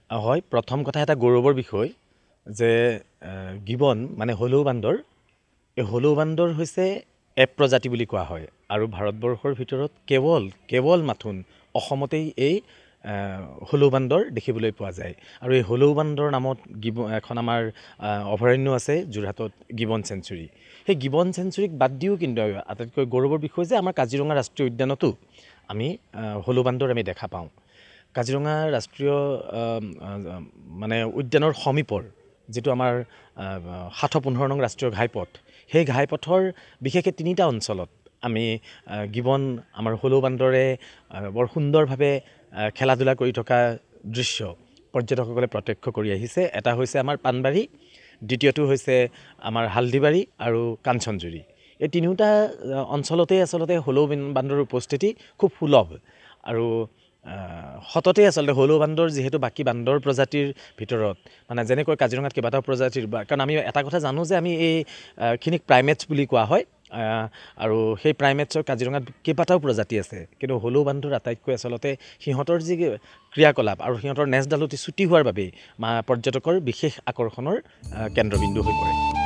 হয়, প্ৰথম কথা এটা গৌৰৱৰ বিষয় যে গিবন মানে হলৌ বান্দৰ, এই হলৌ বান্দৰ হৈছে এপ প্ৰজাতি বুলি কোৱা হয় আৰু ভাৰতবৰ্ষৰ ভিতৰত কেৱল মাথোন অসমতেই এই হলৌ বান্দৰ দেখিবলৈ পোৱা যায়। আৰু এই হলৌ বান্দৰ নামত এখন আমাৰ অভয়াৰণ্য আছে যোৰহাটত, গিবন চেঞ্চুৰী। সেই গিবন চেঞ্চুৰীক বাদ দিও কিন্তু আটাইতকৈ গৌৰৱৰ বিষয় যে আমাৰ কাজিৰঙা ৰাষ্ট্ৰীয় উদ্যানতো আমি হলৌ বান্দৰ আমি দেখা পাওঁ। কাজিৰঙা ৰাষ্ট্ৰীয় মানে উদ্যানৰ সমীপৰ যিটো আমাৰ ৭১৫ নং ৰাষ্ট্ৰীয় ঘাইপথ, সেই ঘাইপথৰ বিশেষকৈ ৩টা অঞ্চলত আমি গিবন আমাৰ হলৌ বান্দৰে বৰ সুন্দৰভাৱে খেলা ধূলা কৰি থকা দৃশ্য পৰ্যটকসকলে প্ৰত্যক্ষ কৰি আহিছে। এটা হৈছে আমাৰ পাণবাৰী, দ্বিতীয়টো হৈছে আমাৰ হালধিবাৰী আৰু কাঞ্চনজুৰি। এই তিনিওটা অঞ্চলতেই আচলতে হলৌ বান্দৰৰ উপস্থিতি খুব সুলভ আৰু সততে আচলতে হলৌ বান্দৰ যিহেতু বাকী বান্দৰ প্ৰজাতিৰ ভিতৰত মানে যেনেকৈ কাজিৰঙাত কেইবাটাও প্ৰজাতিৰ কাৰণ আমি এটা কথা জানো যে আমি এইখিনিক প্ৰাইমেটছ বুলি কোৱা হয় আৰু সেই প্ৰাইমেটছৰ কাজিৰঙাত কেইবাটাও প্ৰজাতি আছে, কিন্তু হলৌ বান্দৰ আটাইতকৈ আচলতে সিহঁতৰ যি ক্ৰিয়াকলাপ আৰু সিহঁতৰ নেজডাল অতি চুটি হোৱাৰ বাবেই পৰ্যটকৰ বিশেষ আকৰ্ষণৰ কেন্দ্ৰবিন্দু হৈ পৰে।